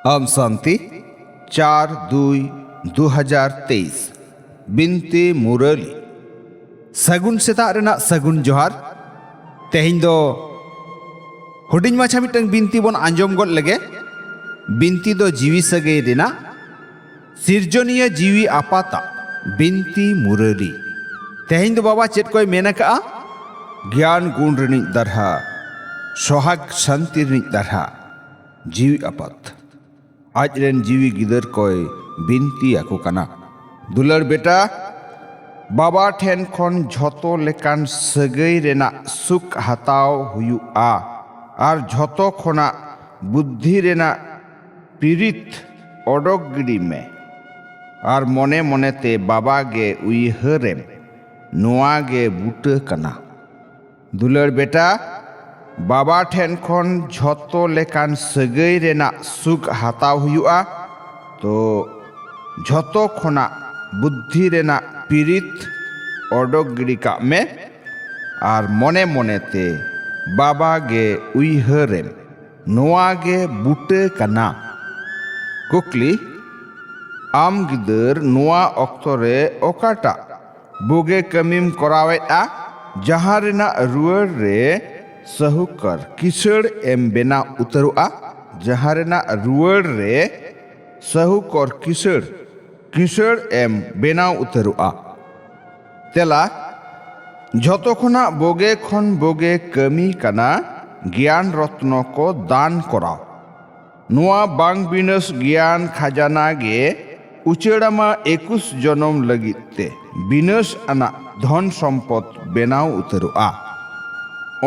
आम शांति 4/2/2023 बिनती मुरली सगुन सेता रेना सगुन जोहार तेहिं दो हुडिंग माछा मिटंग बिनती बन आंजम गद लगे बिनती दो जीवी सगै रेना सिरजनिया जीवी आपाता बिनती मुरली तेहिं दो बाबा चेत कोई मेना का ज्ञान गुण रिनिक दरहा सोहाग शांति रिनिक दरहा जीवी आपात आज रेन जीवी गिदर कोई बिनती आको कना दुलर बेटा बाबा ठेन खन झोतो लेकान सगै रेना सुख हताव हुयुआ आर झोतो खना बुद्धि रेना पीड़ित ओडोक गिडी में आर मने मने ते बाबा गे उइहरेम नोआ गे बुटे कना दुलर बेटा बाबा ठेन खन झोतो लेकान सगै रेना सुख हताव हुयुआ तो झोतो खना बुद्धि रेना पीड़ित ओडोक गिडी का में आर मने मने ते बाबा गे उइहरेम नोआ गे बुटे कना कुकली आम गिदर नोआ अक्तरे ओकाटा बुगे कमीम करावेता जहां रेना रुअर रे सहुकर किसड़ एम बेना उतरुआ जहां रेना रुअर रे सहुकर किसड़ एम बेना उतरुआ तेला झोतो खना बोगे खन बोगे कमी कना ज्ञान रत्न को दान कराओ नुआ बांग बिनस ज्ञान खजाना गे उचेड़ामा 21 जनम लगिते बिनस आना धन सम्पद बेनाव उतरुआ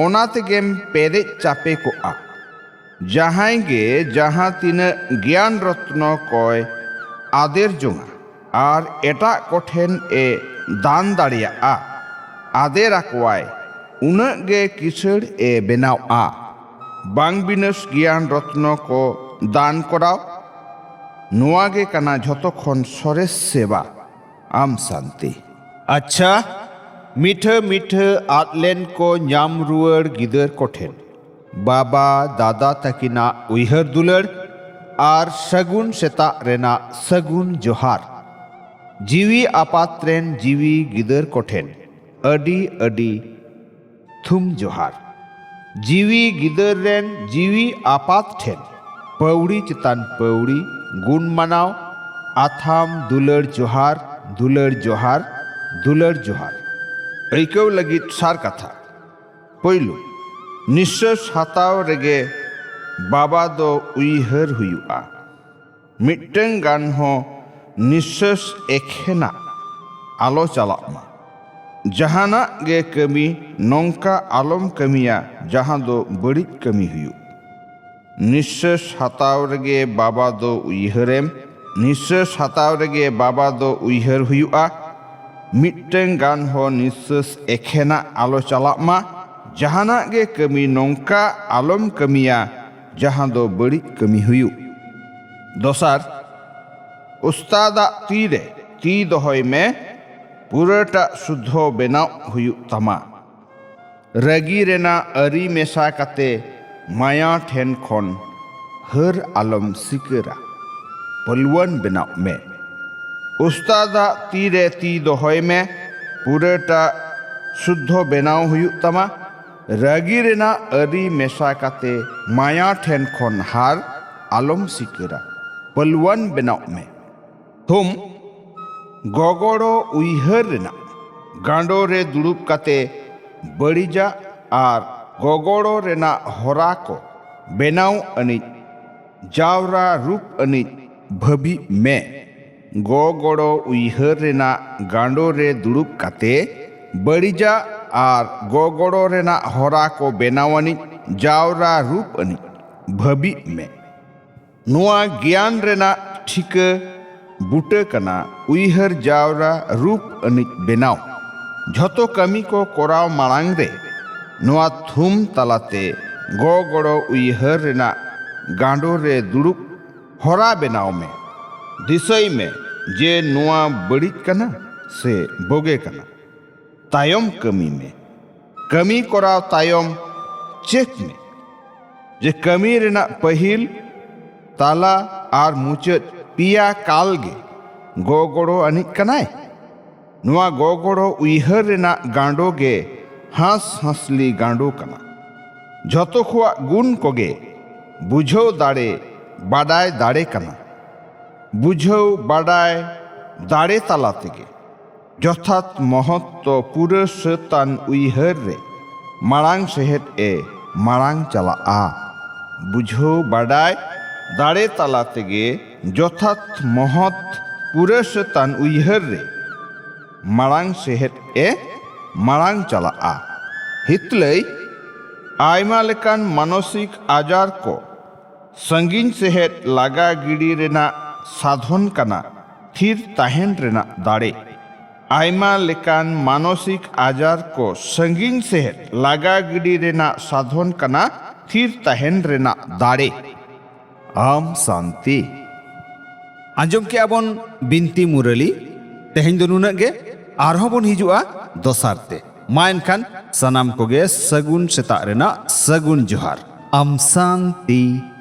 ओनाते गेम पेरे चापे को आ जहां गे जहां तीन ज्ञान रत्न कोय आदेर जोंगा आर एटा कोठेन ए दान दाड़िया आ आदेर आकवाय उन्हें गे किसड़ ए बेनाव आ बांग बिनस ज्ञान रत्न को दान कराओ नुआ गे कना झोतो खन सरेस सेवा आम शांति अच्छा मीठे मीठे आतलेन को न्याम रुअर गिदर कोठेन बाबा दादा तकिना उइहर दुलर आर सगुन सेता रेना सगुन जोहार जीवी आपात्रेन जीवी गिदर कोठेन अडी अडी थुम जोहार जीवी गिदर रेन जीवी आपात ठेन पौड़ी चितान पौड़ी गुण मनाव आथाम दुलर जोहार दुलर जोहार दुलर जोहार ऐकव लगित सार कथा पहलू निश्वास हताव रेगे बाबा दो उइहर हुयुआ मिट्टन गान हो निश्वास एखेना आलो चलामा जहाना गे कमी नौका आलम कमिया जहां दो बड़ी कमी हुयु निश्वास हताव रेगे बाबा दो उइहरेम निश्वास हताव रेगे बाबा दो उइहर हुयुआ मिट्टन गान हो निश्वास एखेना आलो चलामा जहाना गे कमी नौका आलम कमिया जहां दो बड़ी कमी हुयु दोसार उस्तादा तीरे ती दोहय में पुरटा शुद्धो बेनाव हुयु तमा रगी रेना अरी मेसा काते माया ठेन खन हर आलम सिकरा पलवन बेनाव में उस्तादा तीरे ती दोहय में पुरटा शुद्धो बेनाव हुयु तमा रगी रेना अरी मेसा काते माया ठेन खन हार आलम सिकरा पलवन बेनाव में तुम गोगोड़ो उइहर रेना गांडो रे दुड़ुब काते बड़ीजा आर गोगोड़ो रेना होरा को बेनाव अनिज जावरा रूप अनिज भबी में गोगोड़ो उइहर रेना गांडो रे दुड़ुब काते बड़ीजा आर गोगोड़ो रेना होरा को बेनाव अनिज जावरा रूप अनिज भबी में नुआ ज्ञान रेना ठीक बुटे कना उइहर जावरा रूप अनिज बेनाव झोतो कमी को कोराव मांग रे नुआ थुम तलाते गोगोड़ो उइहर रेना गांडो रे दुड़ुब होरा बेनाव में दिसई में जे नुआ बड़ी कना से बोगे कना तायम कमी में कमी कोराव तायम चेक में जे कमी रेना पहिल ताला आर मुचाद पिया काल गे गोगोड़ो अनिज कनाय नुआ गोगोड़ो उइहर रेना गांडो गे हांस हांसली गांडो कना जतो खुआ गुण कोगे बुझो दाड़े बाडाय दाड़े कना बुझो बाडाय दाड़े ताला तेगे जथात महत्व पूरे सेतान उइहर रे मारांग सेहेत ए मारांग चला आ बुझो बाडाय दाड़े ताला तेगे जथात महत पूरे सेतान उइहर रे मारांग सेहेत ए मारांग चला आ हितलई आयमा लेकान मानसिक आजार को संगीन सेहेत लागा गिड़ी रेना साधन कना थिर ताहेन रेना दाड़े आयमा लेकान मानसिक आजार को संगीन सेहेत लागा गिड़ी रेना साधन कना थिर ताहेन रेना दाड़े आम शांति आंजम के आबन बिनती मुरली तेहेन दो नुना गे आरहों बन हिजुआ दोसारते मा एनखान सनाम कोगे सगुन सेता रेना सगुन जोहार आम शांति।